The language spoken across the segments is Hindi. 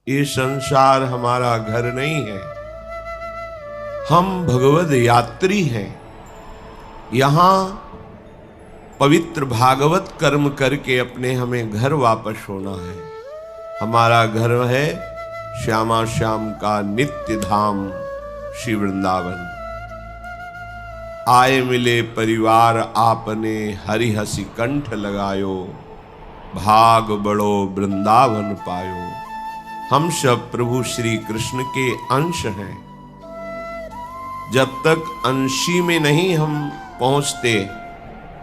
ये संसार हमारा घर नहीं है, हम भगवद यात्री हैं। यहां पवित्र भागवत कर्म करके अपने हमें घर वापस होना है। हमारा घर है श्यामा श्याम का नित्य धाम श्री वृंदावन। आए मिले परिवार आपने, हरि हसी कंठ लगायो, भाग बड़ो वृंदावन पायो। हम सब प्रभु श्री कृष्ण के अंश हैं। जब तक अंशी में नहीं हम पहुंचते,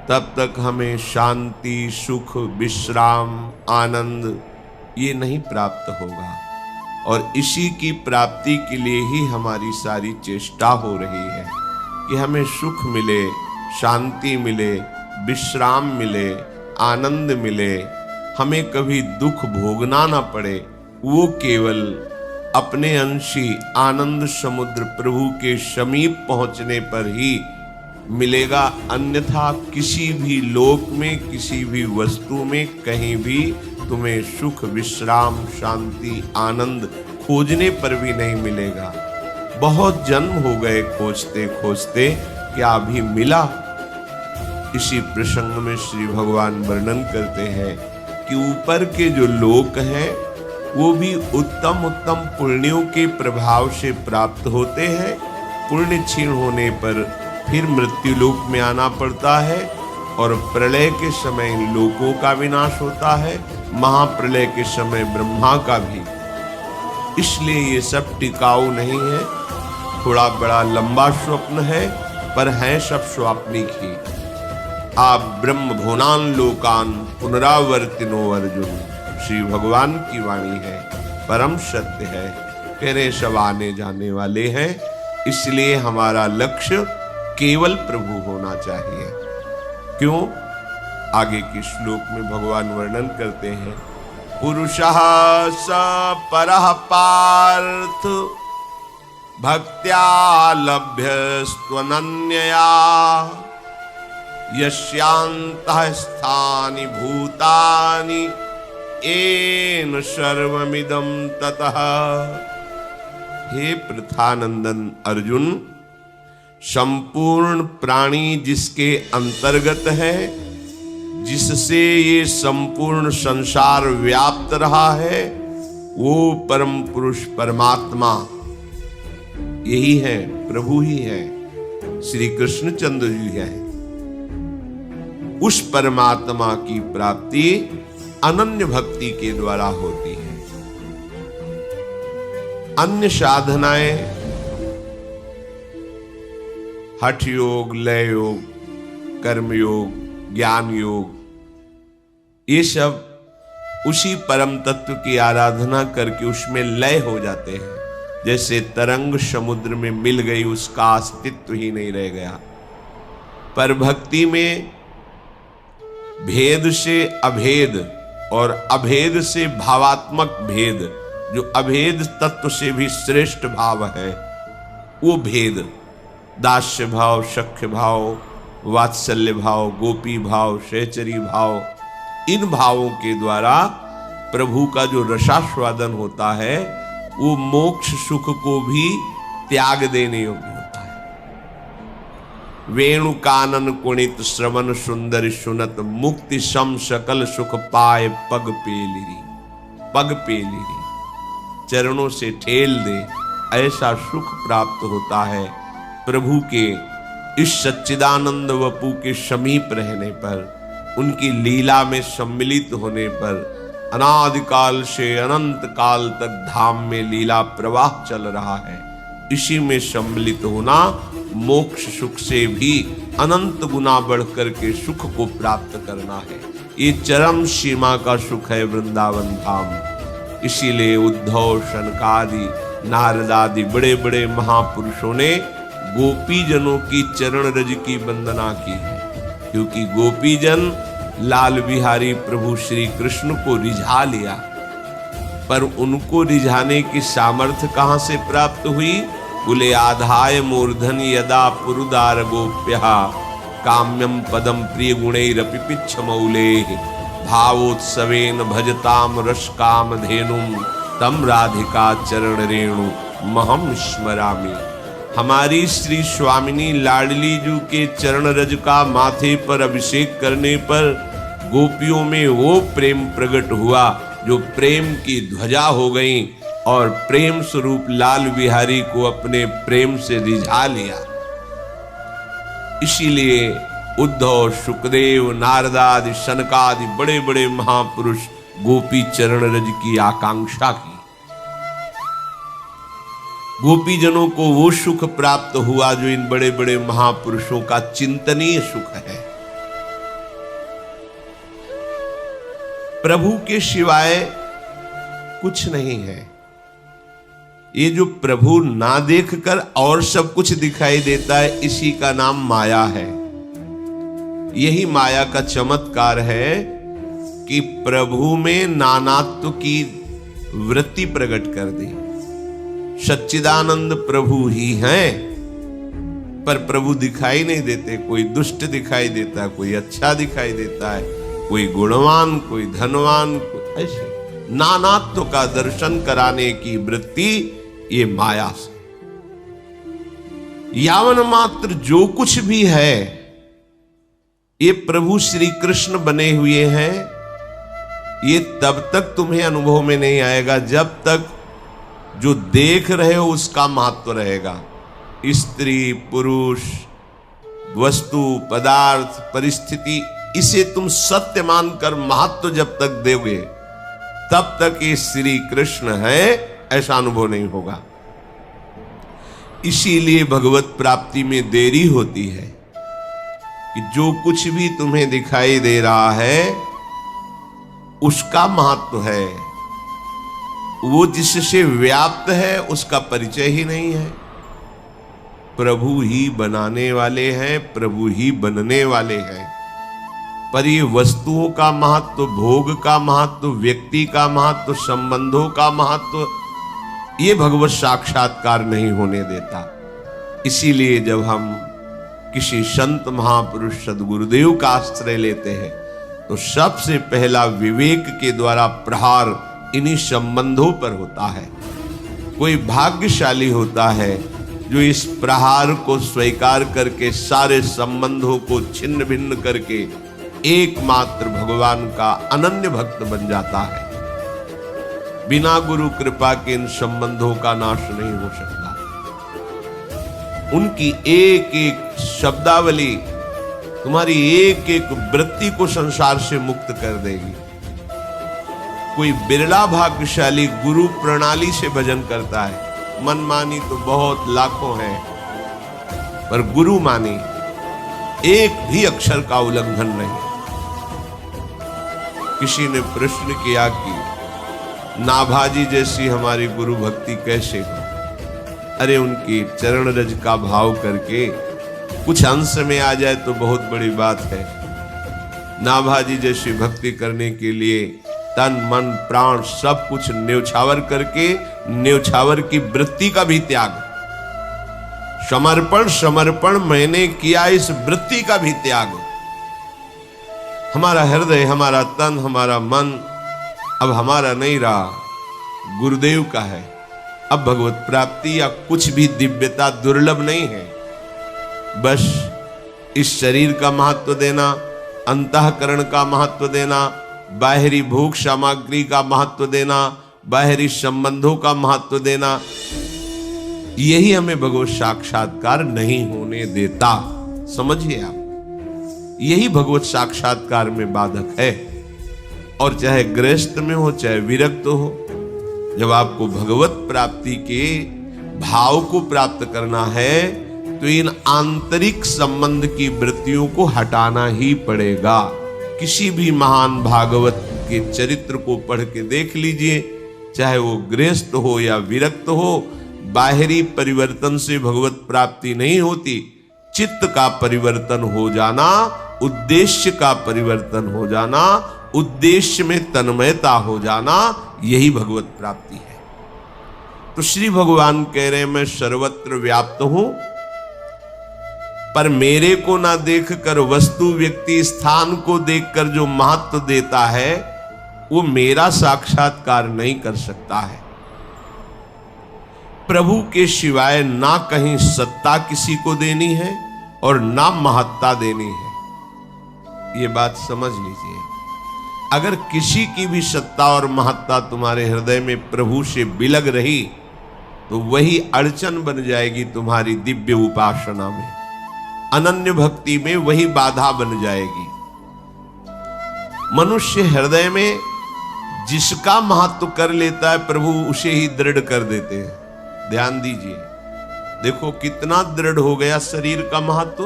तब तक हमें शांति, सुख, विश्राम, आनंद ये नहीं प्राप्त होगा। और इसी की प्राप्ति के लिए ही हमारी सारी चेष्टा हो रही है कि हमें सुख मिले, शांति मिले, विश्राम मिले, आनंद मिले, हमें कभी दुख भोगना ना पड़े। वो केवल अपने अंशी आनंद समुद्र प्रभु के समीप पहुंचने पर ही मिलेगा, अन्यथा किसी भी लोक में, किसी भी वस्तु में, कहीं भी तुम्हें सुख, विश्राम, शांति, आनंद खोजने पर भी नहीं मिलेगा। बहुत जन्म हो गए खोजते खोजते, क्या अभी मिला? इसी प्रसंग में श्री भगवान वर्णन करते हैं कि ऊपर के जो लोक हैं वो भी उत्तम उत्तम पुण्यों के प्रभाव से प्राप्त होते हैं। पुण्य क्षीण होने पर फिर मृत्यु लोक में आना पड़ता है और प्रलय के समय इन लोकों का विनाश होता है, महाप्रलय के समय ब्रह्मा का भी। इसलिए ये सब टिकाऊ नहीं है, थोड़ा बड़ा लंबा स्वप्न है, पर है सब स्वाप्निक ही। आप ब्रह्म भुवनान लोकान पुनरावर्तिनो अर्जुन, श्री भगवान की वाणी है, परम सत्य है। तेरे सब आने जाने वाले हैं, इसलिए हमारा लक्ष्य केवल प्रभु होना चाहिए। क्यों? आगे के श्लोक में भगवान वर्णन करते हैं, पुरुषः स परः पार्थ भक्त्या लभ्यस्त्वनन्यया, यस्यान्तः स्थानि भूतानि येन सर्वमिदं ततः। हे पृथानंदन अर्जुन, संपूर्ण प्राणी जिसके अंतर्गत है, जिससे ये संपूर्ण संसार व्याप्त रहा है, वो परम पुरुष परमात्मा यही है, प्रभु ही है, श्री कृष्णचंद्र जी है। उस परमात्मा की प्राप्ति अनन्य भक्ति के द्वारा होती है। अन्य साधनाएं, हठ योग, लय योग, कर्म योग, ज्ञान योग, ये सब उसी परम तत्व की आराधना करके उसमें लय हो जाते हैं। जैसे तरंग समुद्र में मिल गई, उसका अस्तित्व ही नहीं रह गया। पर भक्ति में भेद से अभेद और अभेद से भावात्मक भेद, जो अभेद तत्व से भी श्रेष्ठ भाव है, वो भेद, दास्य भाव, सख्य भाव, वात्सल्य भाव, गोपी भाव, सहचरी भाव, इन भावों के द्वारा प्रभु का जो रसास्वादन होता है, वो मोक्ष सुख को भी त्याग देने योग्य होता है। वेणु कानन कुणित श्रवण सुंदर सुनत, मुक्ति सम सकल सुख पाए पग पेलिरी। पग पेलिरी, चरणों से ठेल दे, ऐसा सुख प्राप्त होता है प्रभु के इस सच्चिदानंद वपु के समीप रहने पर, उनकी लीला में सम्मिलित होने पर। अनादिकाल से अनंत काल तक धाम में लीला प्रवाह चल रहा है, इसी में सम्मिलित होना मोक्ष सुख से भी अनंत गुना बढ़कर के सुख को प्राप्त करना है। ये चरम सीमा का सुख है वृंदावन धाम। इसीलिए उद्धव, शनकादि, नारदादि बड़े बड़े महापुरुषों ने गोपी जनों की चरण रज की वंदना की है, क्योंकि गोपी जन लाल बिहारी प्रभु श्री कृष्ण को रिझा लिया। पर उनको रिझाने की सामर्थ्य कहां से प्राप्त हुई? बोले, आधाय मूर्धन यदा पुरुदार गोप्यः काम्यम पदम प्रिय गुणैरपि पिच्छ मौले भावोत्सवेन भजताम रस काम धेनुम तम राधिका चरण रेणु महम स्मरामि। हमारी श्री स्वामिनी लाडली जू के चरण रज का माथे पर अभिषेक करने पर गोपियों में वो प्रेम प्रकट हुआ जो प्रेम की ध्वजा हो गई और प्रेम स्वरूप लाल बिहारी को अपने प्रेम से रिझा लिया। इसीलिए उद्धव, शुकदेव, नारदादि, शनकादि बड़े बड़े महापुरुष गोपी चरण रज की आकांक्षा की। गोपीजनों को वो सुख प्राप्त हुआ जो इन बड़े बड़े महापुरुषों का चिंतनीय सुख है। प्रभु के सिवाय कुछ नहीं है। ये जो प्रभु ना देखकर और सब कुछ दिखाई देता है, इसी का नाम माया है। यही माया का चमत्कार है कि प्रभु में नानात्व की वृत्ति प्रकट कर दी। सच्चिदानंद प्रभु ही हैं, पर प्रभु दिखाई नहीं देते। कोई दुष्ट दिखाई देता है, कोई अच्छा दिखाई देता है, कोई गुणवान, कोई धनवान, कोई ऐसे नानात्व का दर्शन कराने की वृत्ति ये माया से। यावन मात्र जो कुछ भी है ये प्रभु श्री कृष्ण बने हुए हैं। ये तब तक तुम्हें अनुभव में नहीं आएगा जब तक जो देख रहे हो उसका महत्व रहेगा। स्त्री, पुरुष, वस्तु, पदार्थ, परिस्थिति, इसे तुम सत्य मानकर महत्व जब तक दोगे तब तक ये श्री कृष्ण है ऐसा अनुभव नहीं होगा। इसीलिए भगवत प्राप्ति में देरी होती है कि जो कुछ भी तुम्हें दिखाई दे रहा है उसका महत्व है, वो जिससे व्याप्त है उसका परिचय ही नहीं है। प्रभु ही बनाने वाले हैं, प्रभु ही बनने वाले हैं, पर ये वस्तुओं का महत्व, भोग का महत्व, व्यक्ति का महत्व, संबंधों का महत्व, ये भगवत साक्षात्कार नहीं होने देता। इसीलिए जब हम किसी संत महापुरुष सद्गुरुदेव का आश्रय लेते हैं तो सबसे पहला विवेक के द्वारा प्रहार इन्हीं संबंधों पर होता है। कोई भाग्यशाली होता है जो इस प्रहार को स्वीकार करके सारे संबंधों को छिन्न भिन्न करके एकमात्र भगवान का अनन्य भक्त बन जाता है। बिना गुरु कृपा के इन संबंधों का नाश नहीं हो सकता। उनकी एक एक शब्दावली तुम्हारी एक एक वृत्ति को संसार से मुक्त कर देगी। कोई बिरला भाग्यशाली गुरु प्रणाली से भजन करता है। मनमानी तो बहुत लाखों हैं, पर गुरु मानी एक भी अक्षर का उल्लंघन नहीं। किसी ने प्रश्न किया कि नाभाजी जैसी हमारी गुरु भक्ति कैसे हो? अरे उनकी चरण रज का भाव करके कुछ अंश में आ जाए तो बहुत बड़ी बात है। नाभाजी जैसी भक्ति करने के लिए तन मन प्राण सब कुछ न्यौछावर करके न्यौछावर की वृत्ति का भी त्याग, समर्पण मैंने किया, इस वृत्ति का भी त्याग। हमारा हृदय, हमारा तन, हमारा मन अब हमारा नहीं रहा, गुरुदेव का है। अब भगवत प्राप्ति या कुछ भी दिव्यता दुर्लभ नहीं है। बस इस शरीर का महत्व देना, अंतःकरण का महत्व देना, बाहरी भोग सामग्री का महत्व देना, बाहरी संबंधों का महत्व देना, यही हमें भगवत साक्षात्कार नहीं होने देता। समझिए आप, यही भगवत साक्षात्कार में बाधक है। और चाहे गृहस्थ में हो चाहे विरक्त हो, जब आपको भगवत प्राप्ति के भाव को प्राप्त करना है तो इन आंतरिक संबंध की वृत्तियों को हटाना ही पड़ेगा। किसी भी महान भागवत के चरित्र को पढ़ के देख लीजिए, चाहे वो गृहस्थ हो या विरक्त हो, बाहरी परिवर्तन से भगवत प्राप्ति नहीं होती। चित्त का परिवर्तन हो जाना, उद्देश्य का परिवर्तन हो जाना, उद्देश्य में तन्मयता हो जाना, यही भगवत प्राप्ति है। तो श्री भगवान कह रहे हैं मैं सर्वत्र व्याप्त हूं, पर मेरे को ना देखकर वस्तु, व्यक्ति, स्थान को देखकर जो महत्व देता है वो मेरा साक्षात्कार नहीं कर सकता है। प्रभु के सिवाय ना कहीं सत्ता किसी को देनी है और ना महत्ता देनी है। ये बात समझ लीजिए। अगर किसी की भी सत्ता और महत्ता तुम्हारे हृदय में प्रभु से बिलग रही तो वही अड़चन बन जाएगी तुम्हारी दिव्य उपासना में, अनन्य भक्ति में वही बाधा बन जाएगी। मनुष्य हृदय में जिसका महत्व कर लेता है प्रभु उसे ही दृढ़ कर देते हैं। ध्यान दीजिए, देखो कितना दृढ़ हो गया शरीर का महत्व,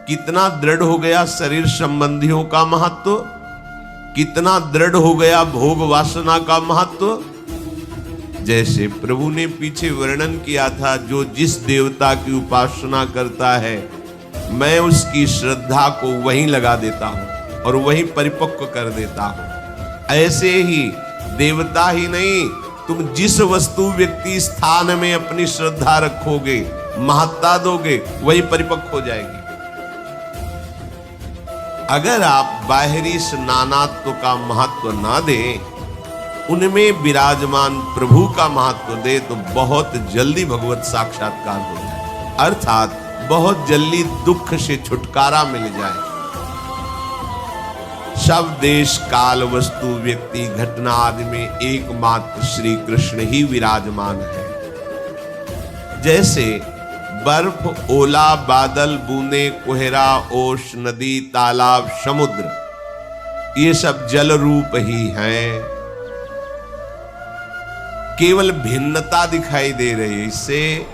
कितना दृढ़ हो गया शरीर संबंधियों का महत्व, कितना दृढ़ हो गया भोग वासना का महत्व। जैसे प्रभु ने पीछे वर्णन किया था, जो जिस देवता की उपासना करता है मैं उसकी श्रद्धा को वहीं लगा देता हूं और वहीं परिपक्व कर देता हूं। ऐसे ही देवता ही नहीं, तुम जिस वस्तु व्यक्ति स्थान में अपनी श्रद्धा रखोगे, महत्ता दोगे, वही परिपक्व हो जाएगी। अगर आप बाहरी नानात्व का महत्व ना दें, उनमें विराजमान प्रभु का महत्व दे तो बहुत जल्दी भगवत साक्षात्कार हो जाए, अर्थात बहुत जल्दी दुख से छुटकारा मिल जाए। सब देश काल वस्तु व्यक्ति घटना आदि में एकमात्र श्री कृष्ण ही विराजमान है। जैसे बर्फ, ओला, बादल, बूंदे, कोहरा, ओश, नदी, तालाब, समुद्र, ये सब जल रूप ही हैं। केवल भिन्नता दिखाई दे रही है। इससे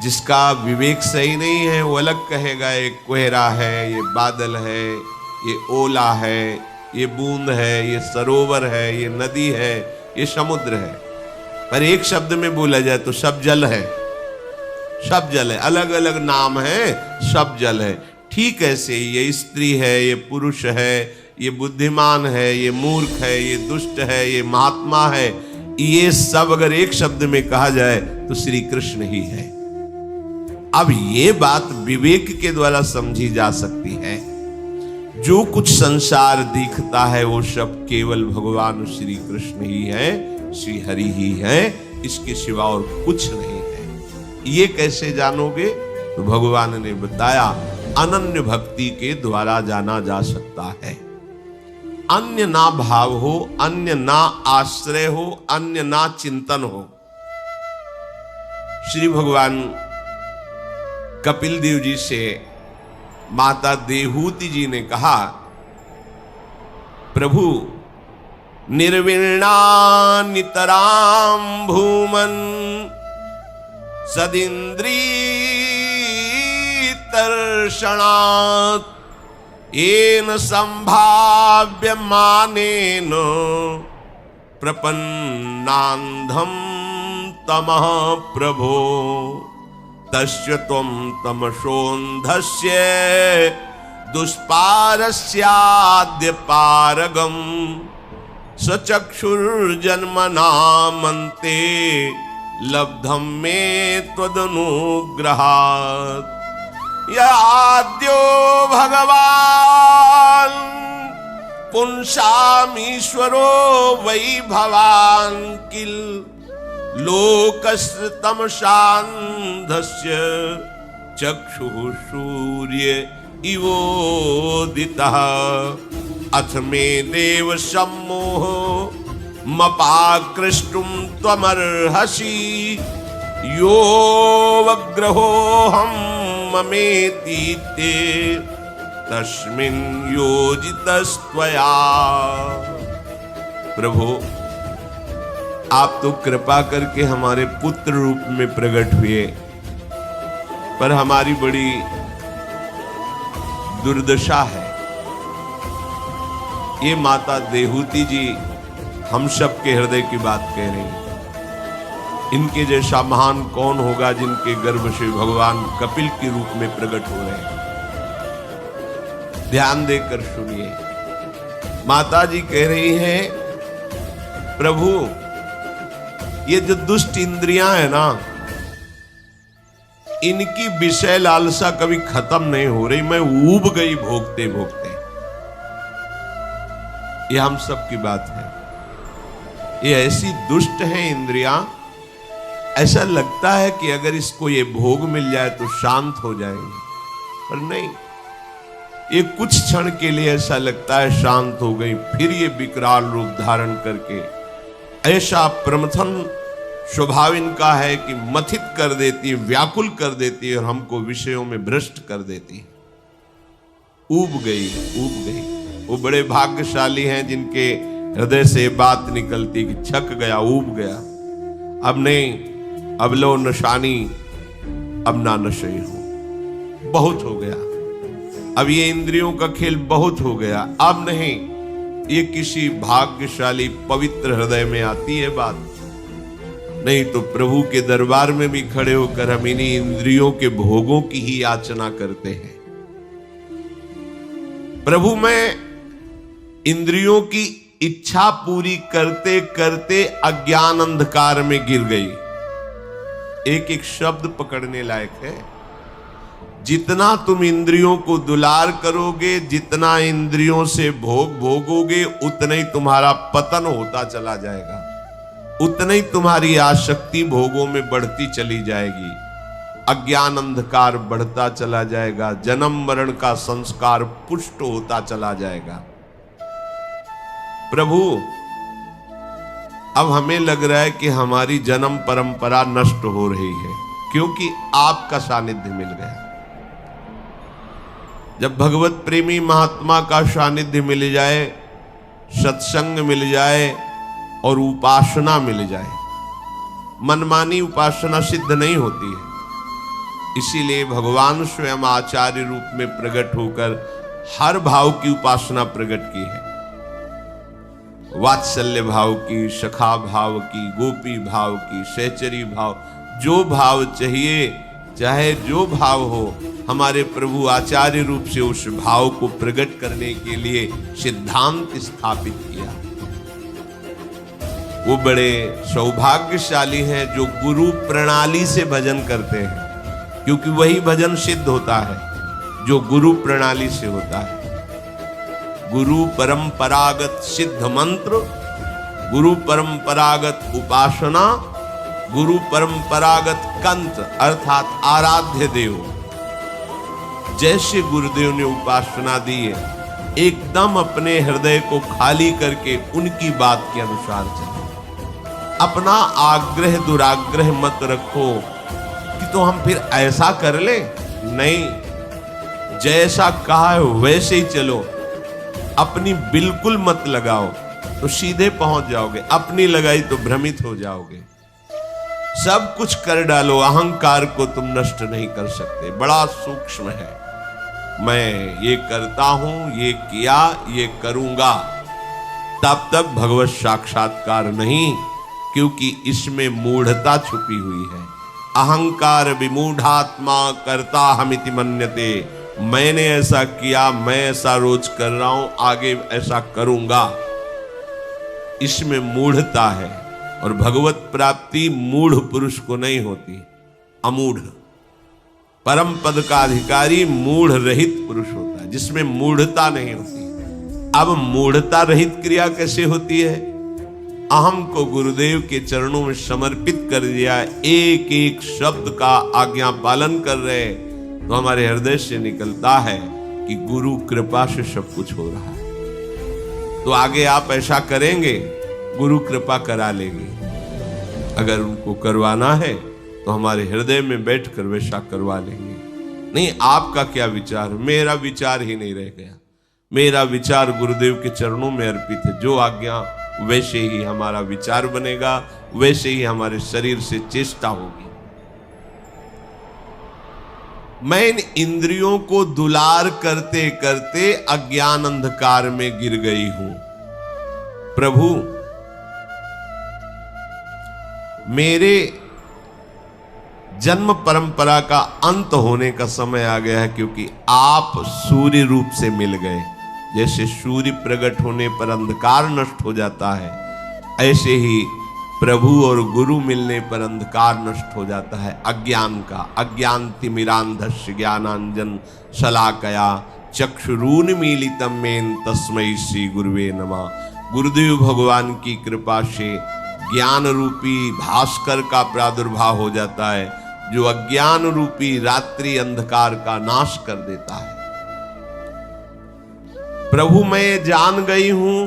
जिसका विवेक सही नहीं है वो अलग कहेगा ये कोहरा है, ये बादल है, ये ओला है, ये बूंद है, ये सरोवर है, ये नदी है, ये समुद्र है। पर एक शब्द में बोला जाए तो सब जल है, सब जल है। अलग अलग नाम है, सब जल है। ठीक ऐसे ये स्त्री है, ये पुरुष है, ये बुद्धिमान है, ये मूर्ख है, ये दुष्ट है, ये महात्मा है, ये सब अगर एक शब्द में कहा जाए तो श्री कृष्ण ही है। अब ये बात विवेक के द्वारा समझी जा सकती है। जो कुछ संसार दिखता है वो सब केवल भगवान श्री कृष्ण ही है, श्री हरि ही है, इसके सिवा और कुछ नहीं है। ये कैसे जानोगे? तो भगवान ने बताया, अनन्य भक्ति के द्वारा जाना जा सकता है। अन्य ना भाव हो, अन्य ना आश्रय हो, अन्य ना चिंतन हो। श्री भगवान कपिल देव जी से माता देहूति जी ने कहा, प्रभु निर्विण्णा नितराम भूमन सदिंद्री तर्षणात् येन संभाव्य मानेन प्रपन्नांधम तमः प्रभो तस्य त्वं तमसोऽन्धस्य दुष्पारस्याद्य पारगम सचक्षुर्जन्मनामन्ते लब्धं मे त्वदनुग्रहात्। याद्यो भगवान् पुंसामीश्वरो वै भवान् किल लोकस्तमसान्धस्य चक्षुः सूर्य इवोदितः अथ मे देव सम्मोह मपाकृष्टुं त्वमर्हसि यो वग्रहोऽहं ममेति ते तस्मिन् योजितस्त्वया। प्रभु आप तो कृपा करके हमारे पुत्र रूप में प्रकट हुए, पर हमारी बड़ी दुर्दशा है। ये माता देहूति जी हम सब के हृदय की बात कह रही हैं। इनके जैसा महान कौन होगा जिनके गर्भ से भगवान कपिल के रूप में प्रकट हो रहे हैं। ध्यान देकर सुनिए, माता जी कह रही हैं, प्रभु ये जो दुष्ट इंद्रियां है ना, इनकी विषय लालसा कभी खत्म नहीं हो रही। मैं ऊब गई भोगते भोगते। ये हम सब की बात है। ये ऐसी दुष्ट है इंद्रियां, ऐसा लगता है कि अगर इसको ये भोग मिल जाए तो शांत हो जाएंगे, पर नहीं, ये कुछ क्षण के लिए ऐसा लगता है शांत हो गई, फिर ये विकराल रूप धारण करके ऐसा प्रमथन स्वभाव इनका है कि मथित कर देती है, व्याकुल कर देती है और हमको विषयों में भ्रष्ट कर देती है। ऊब गई। वो बड़े भाग्यशाली हैं जिनके हृदय से बात निकलती कि छक गया, ऊब गया, अब नहीं, अब लो नशानी, अब ना नशे हो, बहुत हो गया, अब ये इंद्रियों का खेल बहुत हो गया, अब नहीं। ये किसी भाग्यशाली पवित्र हृदय में आती है बात, नहीं तो प्रभु के दरबार में भी खड़े होकर हम इन्हीं इंद्रियों के भोगों की ही याचना करते हैं। प्रभु में इंद्रियों की इच्छा पूरी करते करते अज्ञान अंधकार में गिर गई। एक एक शब्द पकड़ने लायक है। जितना तुम इंद्रियों को दुलार करोगे, जितना इंद्रियों से भोग भोगोगे, उतना ही तुम्हारा पतन होता चला जाएगा, उतना ही तुम्हारी आसक्ति भोगों में बढ़ती चली जाएगी, अज्ञान अंधकार बढ़ता चला जाएगा, जन्म मरण का संस्कार पुष्ट होता चला जाएगा। प्रभु, अब हमें लग रहा है कि हमारी जन्म परंपरा नष्ट हो रही है, क्योंकि आपका सानिध्य मिल गया। जब भगवत प्रेमी महात्मा का सानिध्य मिल जाए, सत्संग मिल जाए और उपासना मिल जाए, मनमानी उपासना सिद्ध नहीं होती है। इसीलिए भगवान स्वयं आचार्य रूप में प्रकट होकर हर भाव की उपासना प्रकट की है। वात्सल्य भाव की, सखा भाव की, गोपी भाव की, सहचरी भाव, जो भाव चाहिए, चाहे जो भाव हो, हमारे प्रभु आचार्य रूप से उस भाव को प्रकट करने के लिए सिद्धांत स्थापित किया। वो बड़े सौभाग्यशाली हैं जो गुरु प्रणाली से भजन करते हैं, क्योंकि वही भजन सिद्ध होता है जो गुरु प्रणाली से होता है। गुरु परंपरागत सिद्ध मंत्र, गुरु परंपरागत उपासना, गुरु परंपरागत कंत अर्थात आराध्य देव, जैसे गुरुदेव ने उपासना दी है, एकदम अपने हृदय को खाली करके उनकी बात के अनुसार चलो। अपना आग्रह दुराग्रह मत रखो कि तो हम फिर ऐसा कर ले, नहीं, जैसा कहा है वैसे ही चलो। अपनी बिल्कुल मत लगाओ तो सीधे पहुंच जाओगे, अपनी लगाई तो भ्रमित हो जाओगे। सब कुछ कर डालो, अहंकार को तुम नष्ट नहीं कर सकते। बड़ा सूक्ष्म है। मैं ये करता हूं, ये किया, ये करूंगा, तब तक भगवत साक्षात्कार नहीं, क्योंकि इसमें मूढ़ता छुपी हुई है। अहंकार विमूढ़ात्मा कर्ता हमिति मन्यते, मैंने ऐसा किया, मैं ऐसा रोज कर रहा हूं, आगे ऐसा करूंगा, इसमें मूढ़ता है। और भगवत प्राप्ति मूढ़ पुरुष को नहीं होती, अमूढ़। परम पद का अधिकारी मूढ़ रहित पुरुष होता है, जिसमें मूढ़ता नहीं होती। अब मूढ़ता रहित क्रिया कैसे होती है? अहम को गुरुदेव के चरणों में समर्पित कर दिया, एक एक शब्द का आज्ञा पालन कर रहे, तो हमारे हृदय से निकलता है कि गुरु कृपा से सब कुछ हो रहा है। तो आगे आप ऐसा करेंगे, गुरु कृपा करा लेंगे। अगर उनको करवाना है तो हमारे हृदय में बैठकर वैसा करवा लेंगे। नहीं, आपका क्या विचार? मेरा विचार ही नहीं रह गया। मेरा विचार गुरुदेव के चरणों में अर्पित है। जो आज्ञा वैसे ही हमारा विचार बनेगा, वैसे ही हमारे शरीर से चेष्टा होगी। मैं इन इंद्रियों को दुलार करते करते अज्ञान अंधकार में गिर गई हूं। प्रभु, मेरे जन्म परंपरा का अंत होने का समय आ गया है, क्योंकि आप सूर्य रूप से मिल गए। जैसे सूर्य प्रकट होने पर अंधकार नष्ट हो जाता है, ऐसे ही प्रभु और गुरु मिलने पर अंधकार नष्ट हो जाता है अज्ञान का। अज्ञानतिमिरान्धस्य ज्ञानांजन शलाकया चक्षुरुन्मीलितं येन तस्मै श्री गुरुवे नमः। गुरुदेव भगवान की कृपा से ज्ञान रूपी भास्कर का प्रादुर्भाव हो जाता है, जो अज्ञान रूपी रात्रि अंधकार का नाश कर देता है। प्रभु मैं जान गई हूं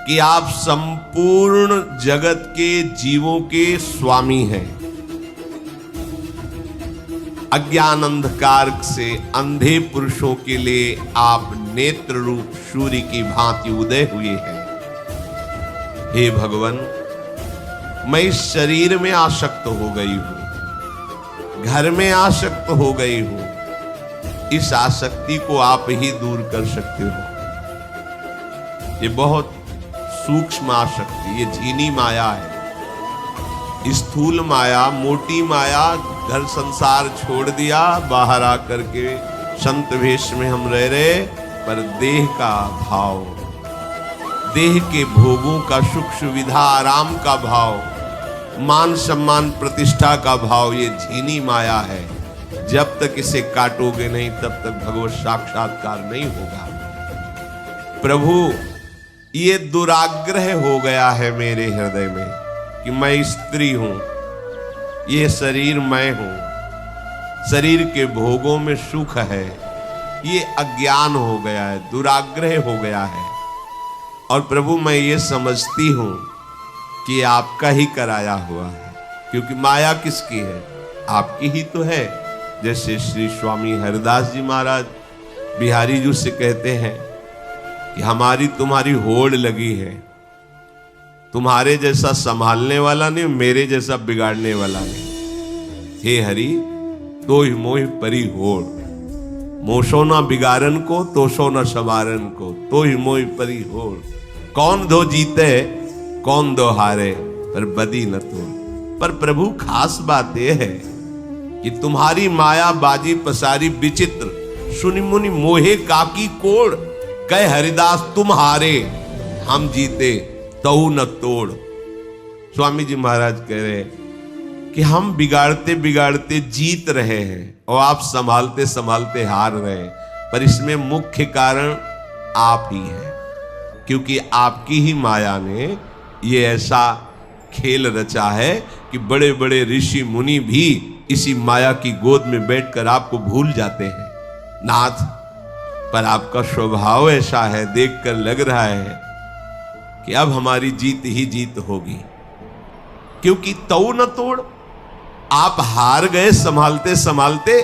कि आप संपूर्ण जगत के जीवों के स्वामी हैं। अज्ञान अंधकार से अंधे पुरुषों के लिए आप नेत्र रूप सूर्य की भांति उदय हुए हैं। हे भगवान, मैं इस शरीर में आसक्त हो गई हूं, घर में आसक्त हो गई हूं। इस आसक्ति को आप ही दूर कर सकते हो। ये बहुत सूक्ष्म आसक्ति, ये झीनी माया है। स्थूल माया, मोटी माया, घर संसार छोड़ दिया, बाहर आकर के संत वेश में हम रह रहे, पर देह का भाव, देह के भोगों का, सुख सुविधा आराम का भाव, मान सम्मान प्रतिष्ठा का भाव, ये झीनी माया है। जब तक इसे काटोगे नहीं तब तक भगवत साक्षात्कार नहीं होगा। प्रभु, ये दुराग्रह हो गया है मेरे हृदय में कि मैं स्त्री हूं, ये शरीर मैं हूं, शरीर के भोगों में सुख है। ये अज्ञान हो गया है, दुराग्रह हो गया है। और प्रभु मैं ये समझती हूं कि आपका ही कराया हुआ है, क्योंकि माया किसकी है? आपकी ही तो है। जैसे श्री स्वामी हरिदास जी महाराज बिहारी जी से कहते हैं कि हमारी तुम्हारी होड़ लगी है, तुम्हारे जैसा संभालने वाला नहीं, मेरे जैसा बिगाड़ने वाला नहीं। हे हरि, तो ही मोह परी होड़, मोशो न बिगाड़न को, तोशो न सवारन को, तो ही मोह परी होड़। कौन दो जीते, कौन दो हारे, पर बदी न तोड़। पर प्रभु खास बात यह है कि तुम्हारी माया बाजी पसारी विचित्र, सुनि मुनि मोहे काकी कोड़। कह हरिदास तुम हारे, हम जीते, तऊ न तोड़। स्वामी जी महाराज कह रहे कि हम बिगाड़ते बिगाड़ते जीत रहे हैं और आप संभालते संभालते हार रहे हैं, पर इसमें मुख्य कारण आप ही हैं, क्योंकि आपकी ही माया ने ये ऐसा खेल रचा है कि बड़े बड़े ऋषि मुनि भी इसी माया की गोद में बैठकर आपको भूल जाते हैं। नाथ, पर आपका स्वभाव ऐसा है, देखकर लग रहा है कि अब हमारी जीत ही जीत होगी, क्योंकि तऊ न तोड़। आप हार गए संभालते संभालते,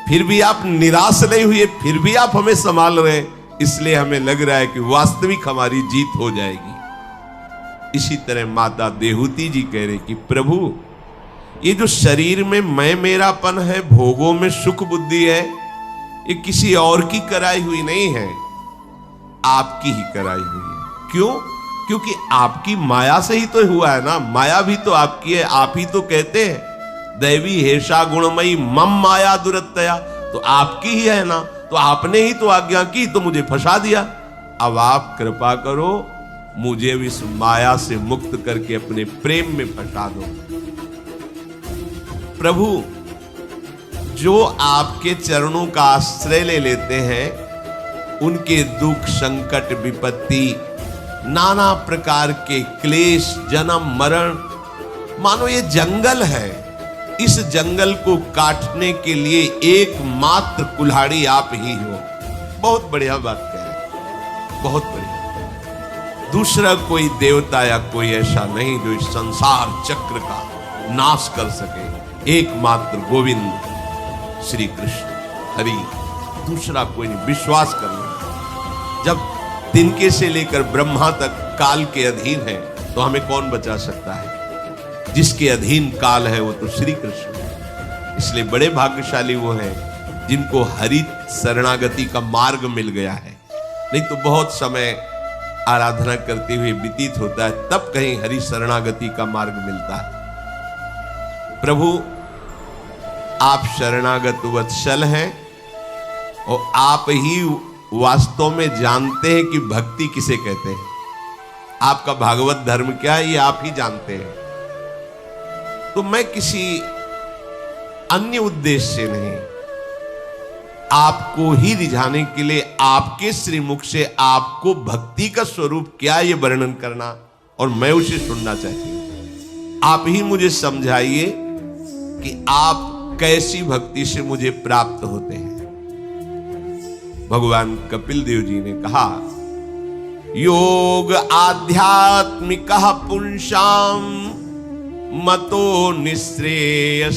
फिर भी आप निराश नहीं हुए, फिर भी आप हमें संभाल रहे हैं, इसलिए हमें लग रहा है कि वास्तविक हमारी जीत हो जाएगी। इसी तरह माता देहूती जी कह रहे कि प्रभु, ये जो शरीर में मैं मेरापन है, भोगों में सुख बुद्धि है, ये किसी और की कराई हुई नहीं है, आपकी ही कराई हुई है। क्यों? क्योंकि आपकी माया से ही तो हुआ है ना। माया भी तो आपकी है। आप ही तो कहते हैं दैवी हेषा गुणमयी मम माया दुरत्तया, तो आपकी ही है ना। तो आपने ही तो आज्ञा की, तो मुझे फंसा दिया। अब आप कृपा करो, मुझे इस माया से मुक्त करके अपने प्रेम में फंसा दो। प्रभु, जो आपके चरणों का आश्रय ले लेते हैं, उनके दुख संकट विपत्ति, नाना प्रकार के क्लेश, जन्म मरण, मानो ये जंगल है। इस जंगल को काटने के लिए एकमात्र कुल्हाड़ी आप ही हो। बहुत बढ़िया बात कह रहे, बहुत बढ़िया। दूसरा कोई देवता या कोई ऐसा नहीं जो इस संसार चक्र का नाश कर सके। एकमात्र गोविंद श्री कृष्ण हरि, दूसरा कोई नहीं। विश्वास करना, जब तिनके से लेकर ब्रह्मा तक काल के अधीन है, तो हमें कौन बचा सकता है? जिसके अधीन काल है वो तो श्री कृष्ण है। इसलिए बड़े भाग्यशाली वो हैं जिनको हरि शरणागति का मार्ग मिल गया है। नहीं तो बहुत समय आराधना करते हुए व्यतीत होता है, तब कहीं हरि शरणागति का मार्ग मिलता है। प्रभु, आप शरणागत वत्सल हैं और आप ही वास्तव में जानते हैं कि भक्ति किसे कहते हैं। आपका भागवत धर्म क्या है, ये आप ही जानते हैं। तो मैं किसी अन्य उद्देश्य से नहीं, आपको ही रिझाने के लिए आपके श्रीमुख से आपको भक्ति का स्वरूप क्या ये वर्णन करना, और मैं उसे सुनना चाहती हूं। आप ही मुझे समझाइए कि आप कैसी भक्ति से मुझे प्राप्त होते हैं। भगवान कपिल देव जी ने कहा, योग आध्यात्मिक पुंसाम मतो निःश्रेयसाय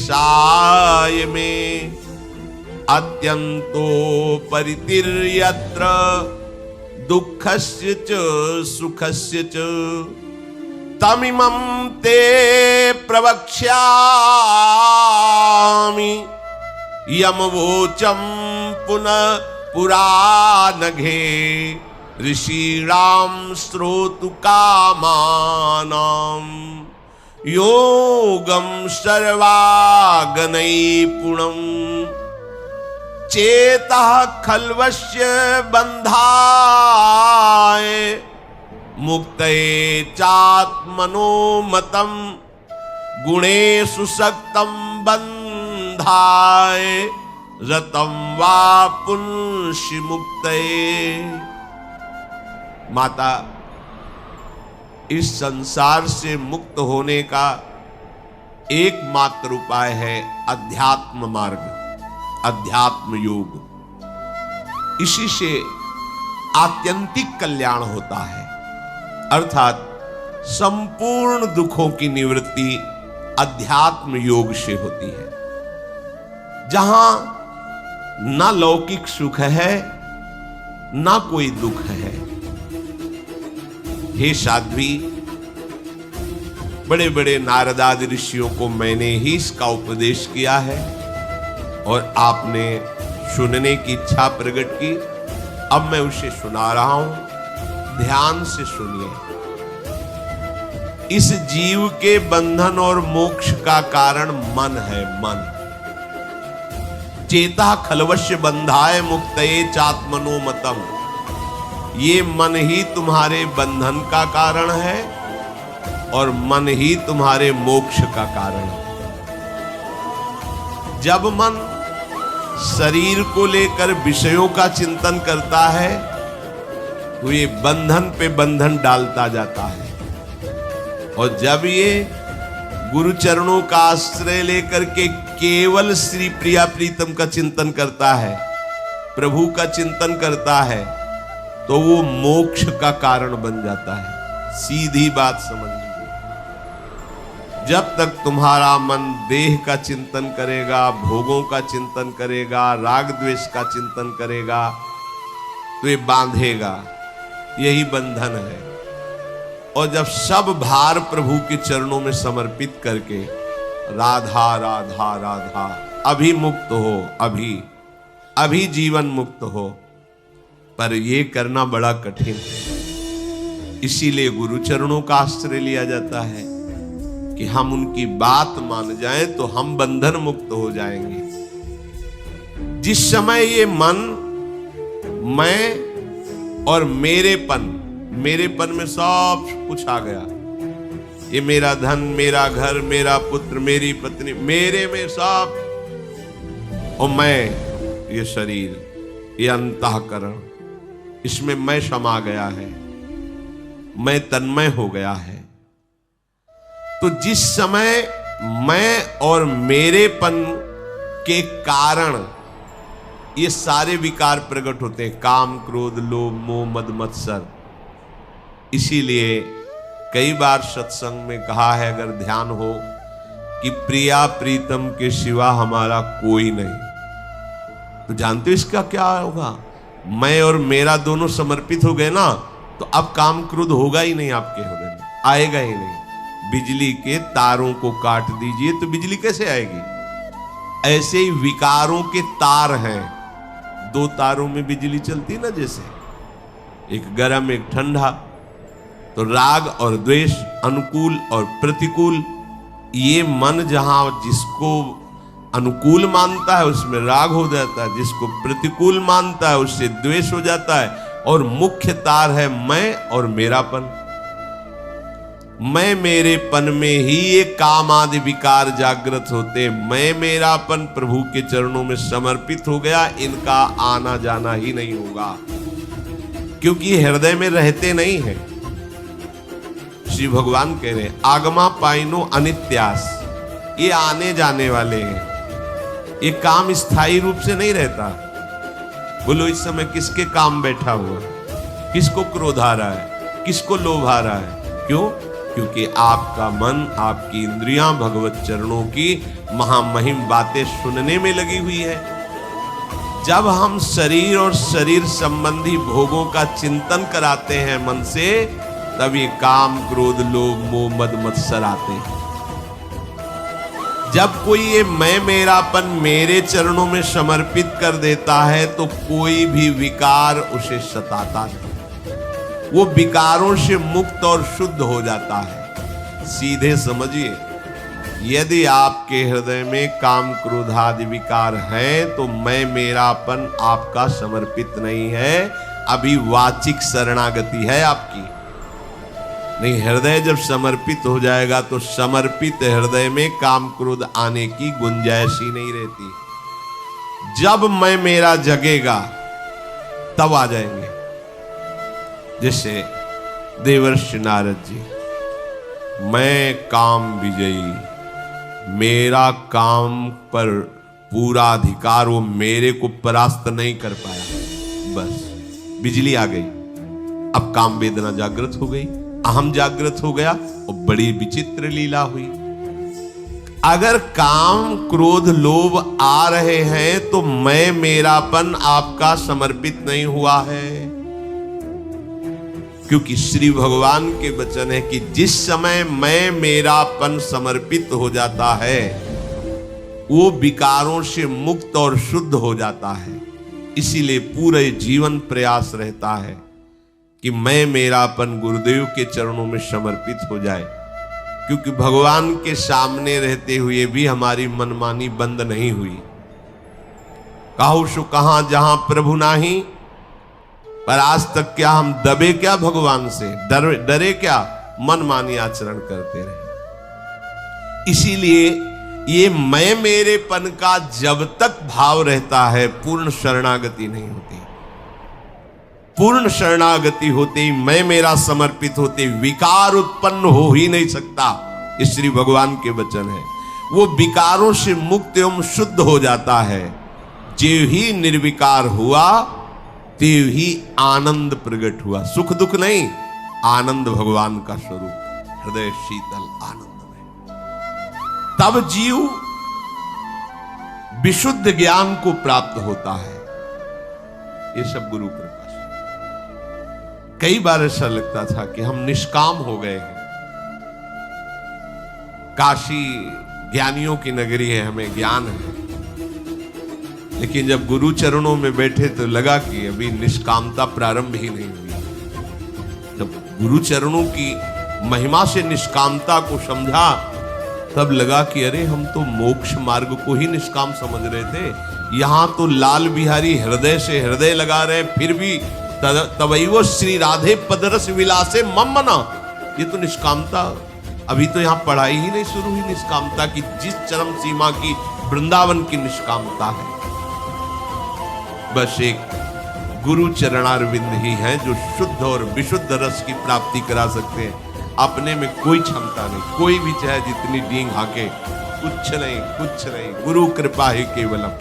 में अत्यंतो परितिर्यत्र दुःखस्य च सुखस्य च तमिमं ते प्रवक्ष्यामि यमवोचं पुनः पुरानघे ऋषीणां श्रोतुकामानां योगं सर्वागनैपुणम् चेतः खल्वस्य बन्धाय मुक्तये चात्मनो मतं गुणेषु सक्तं बन्धाय रतं वा पुंसि मुक्तये। माता, इस संसार से मुक्त होने का एकमात्र उपाय है अध्यात्म मार्ग, अध्यात्म योग। इसी से आत्यंतिक कल्याण होता है, अर्थात संपूर्ण दुखों की निवृत्ति अध्यात्म योग से होती है। जहां ना लौकिक सुख है ना कोई दुख है। हे साध्वी, बड़े बड़े नारदादि ऋषियों को मैंने ही इसका उपदेश किया है और आपने सुनने की इच्छा प्रकट की। अब मैं उसे सुना रहा हूं, ध्यान से सुनिए। इस जीव के बंधन और मोक्ष का कारण मन है, मन। चेता खलवश्य बंधाय मुक्तये चात्मनो मतम। ये मन ही तुम्हारे बंधन का कारण है और मन ही तुम्हारे मोक्ष का कारण है। जब मन शरीर को लेकर विषयों का चिंतन करता है तो ये बंधन पे बंधन डालता जाता है, और जब ये गुरु चरणों का आश्रय लेकर के केवल श्री प्रिया प्रीतम का चिंतन करता है, प्रभु का चिंतन करता है, तो वो मोक्ष का कारण बन जाता है। सीधी बात समझ लीजिए। जब तक तुम्हारा मन देह का चिंतन करेगा, भोगों का चिंतन करेगा, राग द्वेष का चिंतन करेगा, तो ये बांधेगा, यही बंधन है। और जब सब भार प्रभु के चरणों में समर्पित करके राधा राधा राधा, अभी मुक्त हो, अभी जीवन मुक्त हो, पर ये करना बड़ा कठिन है। इसीलिए गुरु चरणों का आश्रय लिया जाता है कि हम उनकी बात मान जाएं तो हम बंधन मुक्त हो जाएंगे। जिस समय ये मन मैं और मेरेपन में सब कुछ आ गया, ये मेरा धन, मेरा घर, मेरा पुत्र, मेरी पत्नी, मेरे में सब, और मैं, ये शरीर, ये अंतःकरण, इसमें मैं समा गया है, मैं तन्मय हो गया है। तो जिस समय मैं और मेरेपन के कारण ये सारे विकार प्रकट होते हैं, काम, क्रोध, लोभ, मोह, मद, मत्सर। इसीलिए कई बार सत्संग में कहा है, अगर ध्यान हो, कि प्रिया प्रीतम के सिवा हमारा कोई नहीं। तो जानते हो इसका क्या होगा? मैं और मेरा दोनों समर्पित हो गए ना, तो अब काम क्रोध होगा ही नहीं, आपके हृदय में आएगा ही नहीं। बिजली के तारों को काट दीजिए तो बिजली कैसे आएगी? ऐसे ही विकारों के तार हैं, दो तारों में बिजली चलती ना, जैसे एक गर्म एक ठंडा। तो राग और द्वेष, अनुकूल और प्रतिकूल, ये मन जहां जिसको अनुकूल मानता है उसमें राग हो जाता है, जिसको प्रतिकूल मानता है उससे द्वेष हो जाता है। और मुख्य तार है मैं और मेरापन। मैं मेरेपन में ही ये काम आदि विकार जागृत होते। मैं मेरापन प्रभु के चरणों में समर्पित हो गया, इनका आना जाना ही नहीं होगा, क्योंकि ये हृदय में रहते नहीं हैं। श्री भगवान कह रहे हैं आगमा पाइनो अनित्यास, ये आने जाने वाले हैं, ये काम स्थायी रूप से नहीं रहता। बोलो इस समय किसके काम बैठा हुआ है, किसको क्रोध आ रहा है, किसको लोभ आ रहा है? क्यों? क्योंकि आपका मन, आपकी इंद्रियां भगवत चरणों की महामहिम बातें सुनने में लगी हुई है। जब हम शरीर और शरीर संबंधी भोगों का चिंतन कराते हैं मन से, तब ये काम क्रोध लोभ मोह मद मत्सर आते हैं। जब कोई ये मैं मेरापन मेरे चरणों में समर्पित कर देता है तो कोई भी विकार उसे सताता नहीं, वो विकारों से मुक्त और शुद्ध हो जाता है। सीधे समझिए, यदि आपके हृदय में काम क्रोध आदि विकार है तो मैं मेरापन आपका समर्पित नहीं है, अभी वाचिक शरणागति है आपकी। नहीं, हृदय जब समर्पित हो जाएगा तो समर्पित हृदय में काम क्रोध आने की गुंजाइश ही नहीं रहती। जब मैं मेरा जगेगा तब आ जाएंगे। जैसे देवर्षि नारद जी, मैं काम विजयी, मेरा काम पर पूरा अधिकार, वो मेरे को परास्त नहीं कर पाया, बस बिजली आ गई, अब काम वेदना जागृत हो गई, अहम जागृत हो गया और बड़ी विचित्र लीला हुई। अगर काम क्रोध लोभ आ रहे हैं तो मैं मेरापन आपका समर्पित नहीं हुआ है, क्योंकि श्री भगवान के वचन है कि जिस समय मैं मेरापन समर्पित हो जाता है वो विकारों से मुक्त और शुद्ध हो जाता है। इसीलिए पूरे जीवन प्रयास रहता है कि मैं मेरापन गुरुदेव के चरणों में समर्पित हो जाए, क्योंकि भगवान के सामने रहते हुए भी हमारी मनमानी बंद नहीं हुई। काहू सो कहां जहां प्रभु नाही, पर आज तक क्या हम दबे क्या भगवान से, डरे क्या, मनमानी आचरण करते रहे। इसीलिए ये मैं मेरेपन का जब तक भाव रहता है पूर्ण शरणागति नहीं होती। पूर्ण शरणागति होते ही मैं मेरा समर्पित होते विकार उत्पन्न हो ही नहीं सकता। ये श्री भगवान के वचन है। वो विकारों से मुक्त एवं शुद्ध हो जाता है। जेव ही निर्विकार हुआ तेव ही आनंद प्रकट हुआ। सुख दुख नहीं, आनंद भगवान का स्वरूप, हृदय शीतल आनंद में। तब जीव विशुद्ध ज्ञान को प्राप्त होता है। ये सब गुरु कृपा से। कई बार ऐसा लगता था कि हम निष्काम हो गए हैं। काशी ज्ञानियों की नगरी है, हमें ज्ञान है, लेकिन जब गुरु चरणों में बैठे तो लगा कि अभी निष्कामता प्रारंभ ही नहीं हुई। जब गुरु चरणों की महिमा से निष्कामता को समझा तब लगा कि अरे हम तो मोक्ष मार्ग को ही निष्काम समझ रहे थे। यहां तो लाल बिहारी हृदय से हृदय लगा रहे, फिर भी तवैव श्री राधे पदरस विलासे मम्मना। ये तो निष्कामता, अभी तो यहां पढ़ाई ही नहीं शुरू हुई निष्कामता की, जिस चरम सीमा की वृंदावन की निष्कामता है। बस एक गुरु चरणारविंद ही हैं जो शुद्ध और विशुद्ध रस की प्राप्ति करा सकते हैं। अपने में कोई क्षमता नहीं, कोई भी चाहे जितनी डींग हाके, कुछ नहीं, कुछ नहीं, गुरु कृपा ही केवलम।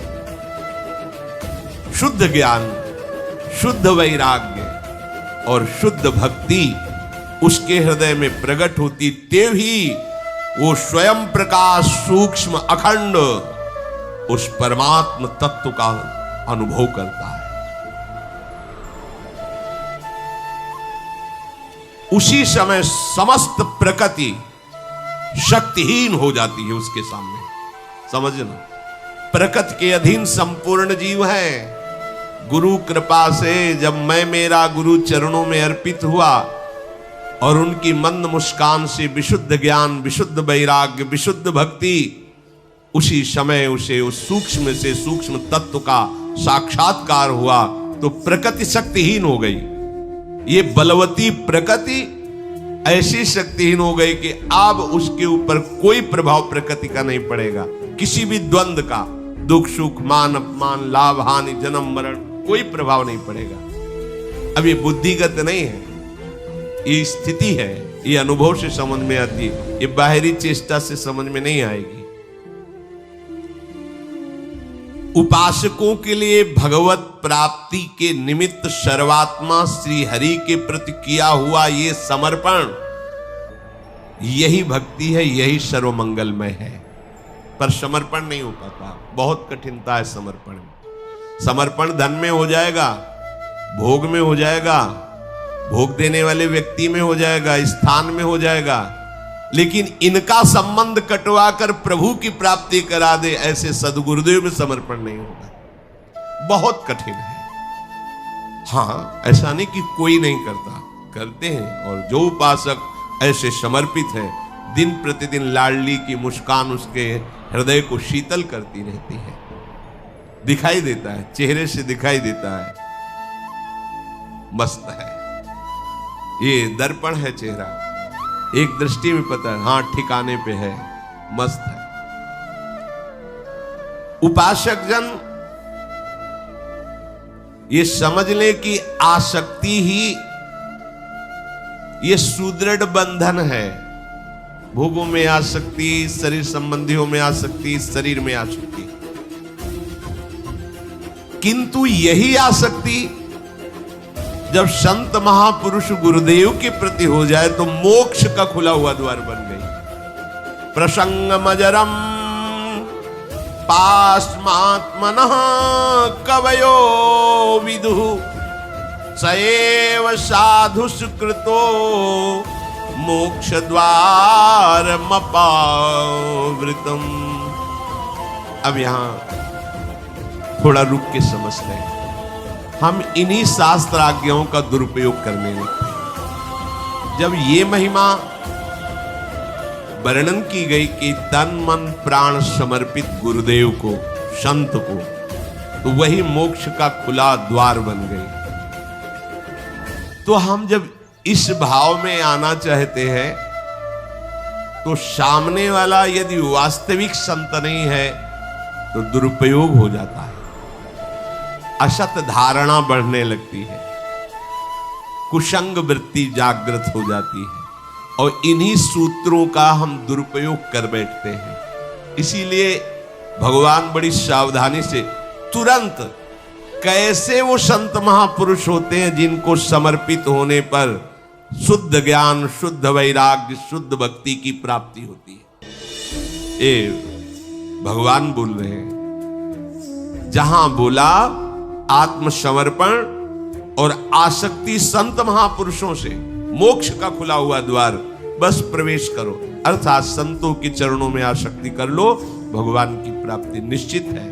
शुद्ध ज्ञान, शुद्ध वैराग्य और शुद्ध भक्ति उसके हृदय में प्रकट होती, तेव ही वो स्वयं प्रकाश सूक्ष्म अखंड उस परमात्म तत्व का अनुभव करता है। उसी समय समस्त प्रकृति शक्तिहीन हो जाती है उसके सामने। समझना, प्रकृति के अधीन संपूर्ण जीव है। गुरु कृपा से जब मैं मेरा गुरु चरणों में अर्पित हुआ और उनकी मंद मुस्कान से विशुद्ध ज्ञान, विशुद्ध वैराग्य, विशुद्ध भक्ति, उसी समय उसे उस सूक्ष्म से सूक्ष्म तत्व का साक्षात्कार हुआ तो प्रकृति शक्तिहीन हो गई। ये बलवती प्रकृति ऐसी शक्तिहीन हो गई कि अब उसके ऊपर कोई प्रभाव प्रकृति का नहीं पड़ेगा, किसी भी द्वंद का, दुख सुख, मान अपमान, लाभ हानि, जन्म मरण, कोई प्रभाव नहीं पड़ेगा। अब ये बुद्धिगत नहीं है, ये स्थिति है, ये अनुभव से समझ में आती है, ये बाहरी चेष्टा से समझ में नहीं आएगी। उपासकों के लिए भगवत प्राप्ति के निमित्त सर्वात्मा श्री हरि के प्रति किया हुआ ये समर्पण, यही भक्ति है, यही सर्वमंगलमय है। पर समर्पण नहीं हो पाता, बहुत कठिनता है समर्पण में। समर्पण धन में हो जाएगा, भोग में हो जाएगा, भोग देने वाले व्यक्ति में हो जाएगा, स्थान में हो जाएगा, लेकिन इनका संबंध कटवा कर प्रभु की प्राप्ति करा दे, ऐसे सदगुरुदेव में समर्पण नहीं होगा, बहुत कठिन है। हाँ, ऐसा नहीं कि कोई नहीं करता, करते हैं। और जो उपासक ऐसे समर्पित है, दिन प्रतिदिन लाडली की मुस्कान उसके हृदय को शीतल करती रहती है, दिखाई देता है, चेहरे से दिखाई देता है, मस्त है। ये दर्पण है चेहरा, एक दृष्टि में पता है, हाँ ठिकाने पे है, मस्त है। उपासक जन ये समझ ले कि आसक्ति ही ये सुदृढ़ बंधन है। भोगों में आसक्ति, शरीर संबंधियों में आसक्ति, शरीर में आसक्ति, किंतु यही आसक्ति जब संत महापुरुष गुरुदेव के प्रति हो जाए तो मोक्ष का खुला हुआ द्वार बन गई। प्रसंग मजरम पास्मात्मनः कवयो विदुः सएव साधु सुकृतो मोक्ष द्वार मपावृतम। अब यहां थोड़ा रुक के समझते हैं। हम इन्हीं शास्त्र आज्ञाओं का दुरुपयोग करने लगते हैं। जब ये महिमा वर्णन की गई कि तन मन प्राण समर्पित गुरुदेव को, संत को, तो वही मोक्ष का खुला द्वार बन गई। तो हम जब इस भाव में आना चाहते हैं तो सामने वाला यदि वास्तविक संत नहीं है तो दुरुपयोग हो जाता है, असत धारणा बढ़ने लगती है, कुसंग वृत्ति जागृत हो जाती है, और इन्हीं सूत्रों का हम दुरुपयोग कर बैठते हैं। इसीलिए भगवान बड़ी सावधानी से तुरंत कैसे वो संत महापुरुष होते हैं जिनको समर्पित होने पर शुद्ध ज्ञान, शुद्ध वैराग्य, शुद्ध भक्ति की प्राप्ति होती है। ये भगवान बोल रहे हैं, जहां बोला आत्मसमर्पण और आसक्ति संत महापुरुषों से मोक्ष का खुला हुआ द्वार, बस प्रवेश करो, अर्थात संतों के चरणों में आसक्ति कर लो, भगवान की प्राप्ति निश्चित है।